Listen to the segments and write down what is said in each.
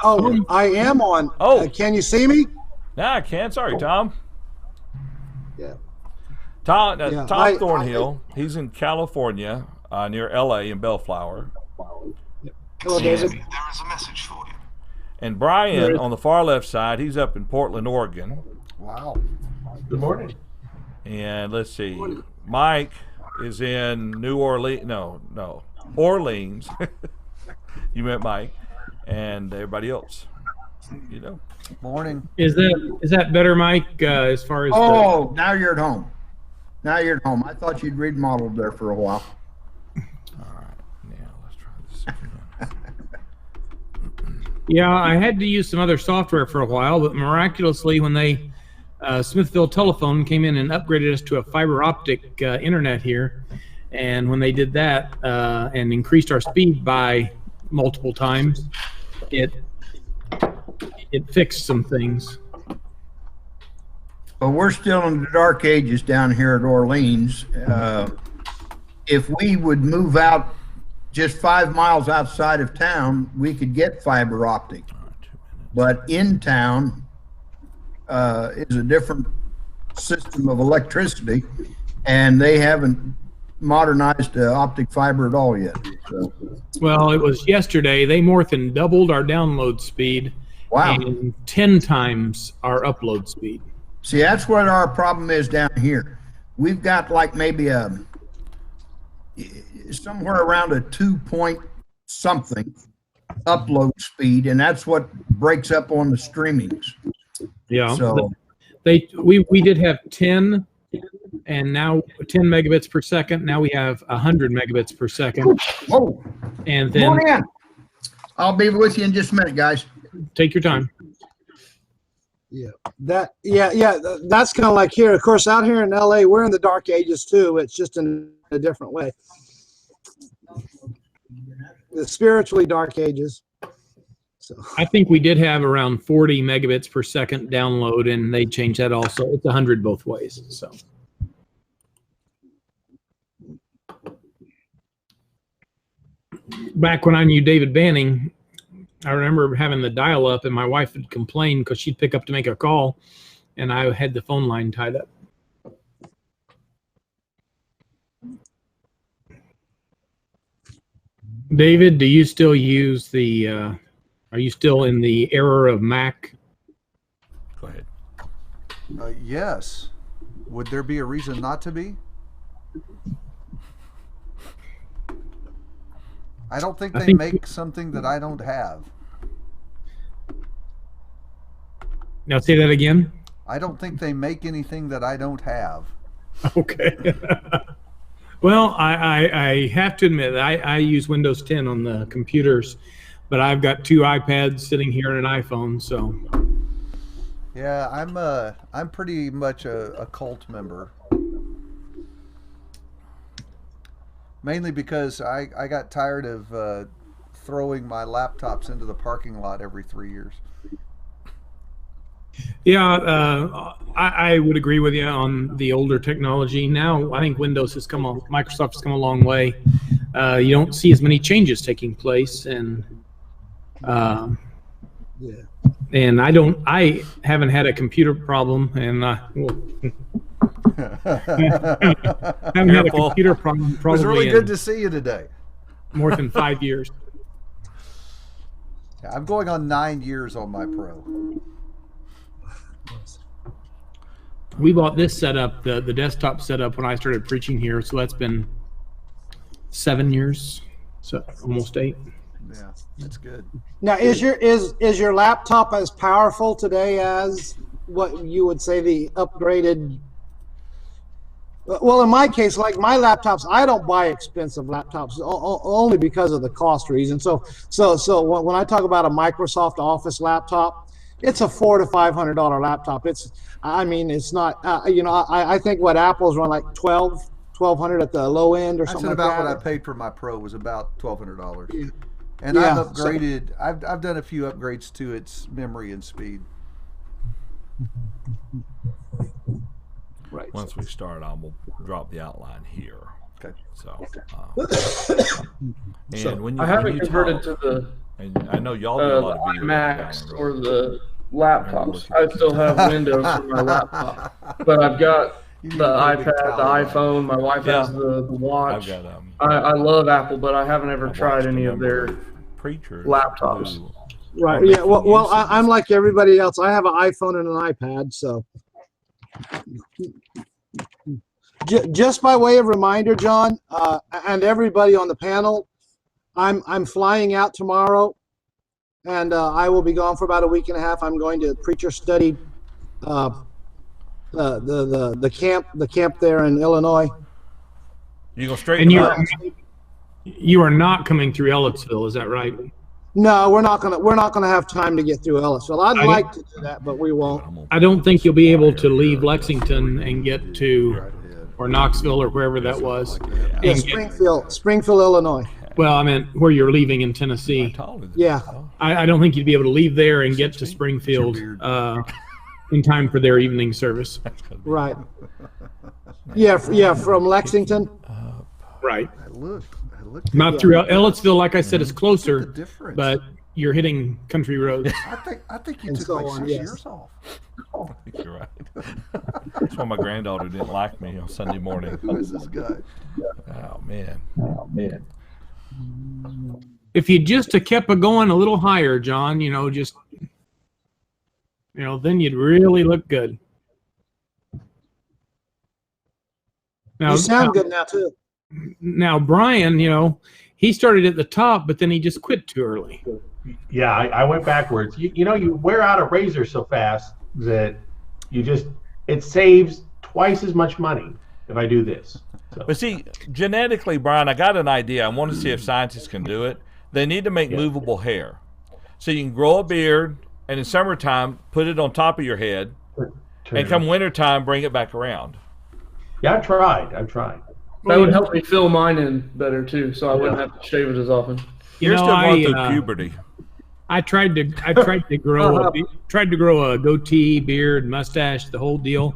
Oh, I am on. Oh. Can you see me? Yeah, I can. Sorry, Tom. Yeah. Tom, Yeah. Tom Thornhill. He's in California, near L.A. in Bellflower. Hello, David. And, and Brian on the far left side. He's up in Portland, Oregon. Wow. Good morning. And let's see, Mike is in New Orleans. No, Orleans. You met Mike, and everybody else. You know. Morning. Is that better, Mike? As far as Now you're at home. Now you're at home. I thought you'd remodeled there for a while. All right, now let's try this again. Yeah, I had to use some other software for a while, but miraculously, when they Smithville Telephone came in and upgraded us to a fiber optic internet here, and when they did that and increased our speed by multiple times, it fixed some things. But we're still in the dark ages down here at Orleans. If we would move out just 5 miles outside of town, we could get fiber optic. But in town is a different system of electricity, and they haven't modernized optic fiber at all yet. So. Well, it was yesterday. They more than doubled our download speed. Wow. And 10 times our upload speed. See, that's what our problem is down here. We've got like maybe somewhere around a 2 point something upload speed, and that's what breaks up on the streamings. Yeah. So we did have 10, and now 10 megabits per second. Now we have 100 megabits per second. Whoa. And Come then on in. I'll be with you in just a minute, guys. take your time. Yeah. That's kind of like here. Of course, out here in LA, we're in the dark ages too. It's just in a different way. The spiritually dark ages. So I think we did have around 40 megabits per second download, and they changed that also. It's 100 both ways. So. Back when I knew David Banning, I remember having the dial-up, and my wife would complain because she'd pick up to make a call, and I had the phone line tied up. David, do you still use the, are you still in the era of Mac? Go ahead. Yes. Would there be a reason not to be? I don't think they make something that I don't have. Now say that again. I don't think they make anything that I don't have. Okay. Well, I have to admit, I use Windows 10 on the computers, but I've got 2 iPads sitting here and an iPhone, so. Yeah, I'm pretty much a cult member. Mainly because I got tired of throwing my laptops into the parking lot every 3 years. Yeah, I would agree with you on the older technology. Now, I think Microsoft has come a long way. You don't see as many changes taking place, and and I haven't had a computer problem, and haven't had a computer problem It probably was really good to see you today. more than 5 years. I'm going on 9 years on my Pro. We bought this setup, the desktop setup, when I started preaching here, so that's been 7 years, so almost 8. Yeah, that's good. now, is your laptop as powerful today as what you would say the upgraded? Well, in my case, like my laptops, I don't buy expensive laptops only because of the cost reason. So when I talk about a Microsoft Office laptop, it's a $400 to $500 laptop. It's not. I think what Apple's run like $1,200 at the low end or I something said like about that. what I paid for my Pro was about $1,200. Yeah. And Yeah, I've upgraded. I've done a few upgrades to its memory and speed. Right. Once we start, I will drop the outline here. Okay. So, and So when I haven't you converted talk, to And I know y'all do a lot the of video iMacs down or the road. the laptops. I still have Windows for my laptop, but I've got You the need to get a big iPad, the Taliban. iPhone. My wife has Yeah. the watch. I've got I love Apple, but I haven't ever I've tried watched any a of number their preachers laptops. who Right. are Yeah. making Well, use of I'm this. like everybody else. I have an iPhone and an iPad. So, just by way of reminder, John, and everybody on the panel, I'm flying out tomorrow, and I will be gone for about a week and a half. I'm going to preacher study, the camp there in Illinois. You gonna straighten And them out? you are not coming through Ellettsville, is that right? No, we're not gonna have time to get through Ellisville. I'd like to do that, but we won't. I don't think you'll be able to leave Lexington and get to, or Knoxville or wherever that was. Yeah, and get- Springfield, Illinois. well, I meant where you're leaving in Tennessee. Yeah. I don't think you'd be able to leave there and get to Springfield in time for their evening service. Right. Yeah, from Lexington. Right. I looked. Not through Ellettsville, like I said, is Look at at the difference. but you're hitting country roads. I think you And took so like on, 6 yes. years off. I think you're right. That's why my granddaughter didn't like me on Sunday morning. Who is this guy? Oh man. If you just have kept it going a little higher, John, then you'd really look good. Now, You sound good now too. Now, Brian, he started at the top, but then he just quit too early. Yeah, I went backwards. You wear out a razor so fast that it saves twice as much money if I do this. So. But see, genetically, Brian, I got an idea. I want to see if scientists can do it. They need to make movable hair. So you can grow a beard, and in summertime, put it on top of your head, and come wintertime, bring it back around. Yeah, I've tried. That would help me fill mine in better too, so I wouldn't have to shave it as often. You're still going through puberty. I tried to grow a goatee, beard, mustache, the whole deal.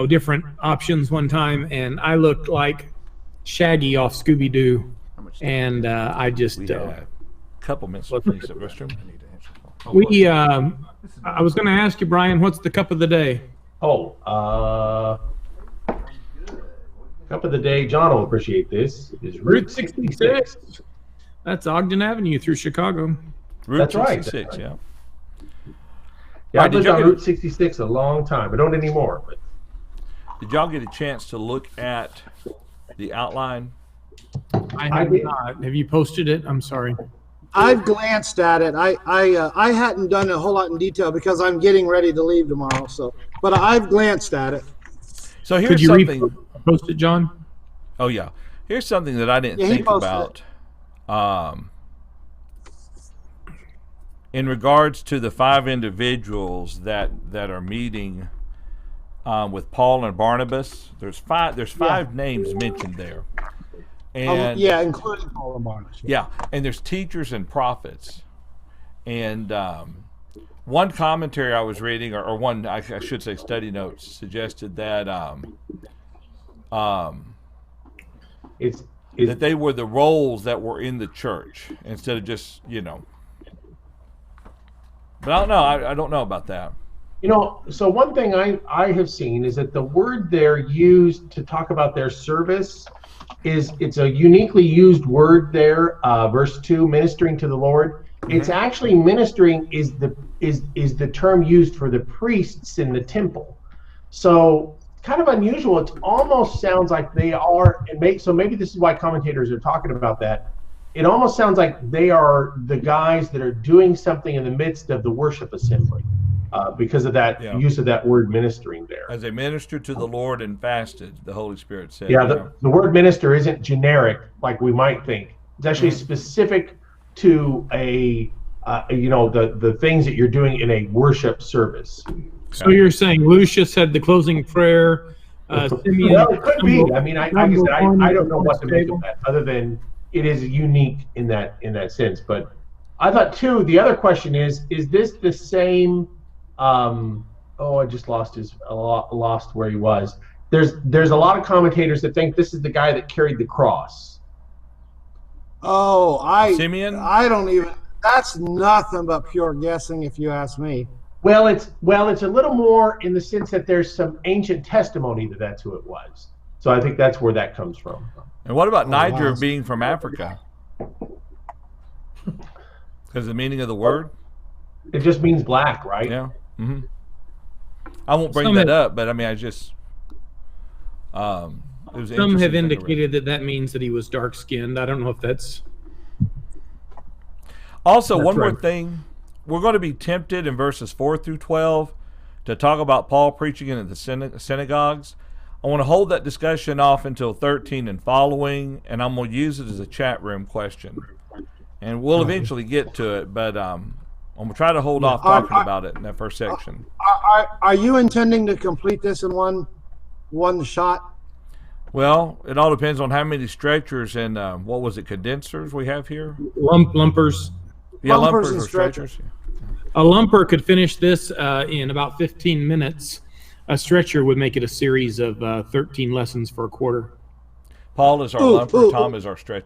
Different options one time, and I looked like Shaggy off Scooby Doo. And I just We had a couple minutes to finish the restroom. I was going to ask you, Brian, what's the cup of the day? Cup of the day, John will appreciate this, is Route 66. That's Ogden Avenue through Chicago. Route That's right. 66, yeah. Yeah, Right, I've lived on Route 66 a long time. I don't anymore. But Did y'all get a chance to look at the outline? I have not. Have you posted it? I'm sorry. I've glanced at it. I hadn't done a whole lot in detail because I'm getting ready to leave tomorrow. So, but I've glanced at it. So Could here's you something. post it, John? Oh yeah, here's something that I didn't Yeah, he think posted about. In regards to the 5 individuals that are meeting with Paul and Barnabas, there's five names mentioned there, and including Paul and Barnabas. yeah, and there's teachers and prophets, and one commentary I was reading, or one I should say study notes, suggested that that they were the roles that were in the church instead of just But I don't know. I don't know about that. So one thing I have seen is that the word they're used to talk about their service it's a uniquely used word there. Verse 2, ministering to the Lord. Mm-hmm. It's actually ministering is the term used for the priests in the temple. So kind of unusual. It almost sounds like they are, so maybe this is why commentators are talking about that. It almost sounds like they are the guys that are doing something in the midst of the worship assembly because of that use of that word ministering there. As they ministered to the Lord and fasted, the Holy Spirit said. Yeah, the word minister isn't generic like we might think. It's actually specific to the things that you're doing in a worship service. So you're saying Lucius had the closing prayer. Simeon, Well, it could be. I mean, like I said, I don't know what to make of that other than it is unique in that sense. But I thought too. The other question is this the same? I just lost where he was. There's a lot of commentators that think this is the guy that carried the cross. Oh, Simeon? I don't even. That's nothing but pure guessing, if you ask me. Well, it's a little more in the sense that there's some ancient testimony that that's who it was. So I think that's where that comes from. And what about Niger wow. being from Africa? Because the meaning of the word? It just means black, right? Yeah. Mm-hmm. I won't bring that up, but I mean, I just. It was Some interesting have thing to read. indicated that that means that he was dark skinned. I don't know if that's. Also, That's one more right. thing. We're going to be tempted in verses 4 through 12 to talk about Paul preaching in the synagogues. I want to hold that discussion off until 13 and following, and I'm going to use it as a chat room question. And we'll eventually get to it, but I'm going to try to hold off talking about it in that first section. Are you intending to complete this in one shot? Well, it all depends on how many stretchers and, what was it, condensers we have here? Lumpers. Yeah, Lumpers lumpers and or stretchers. A lumper could finish this in about 15 minutes. A stretcher would make it a series of 13 lessons for a quarter. Paul is our lumper, Tom is our stretcher.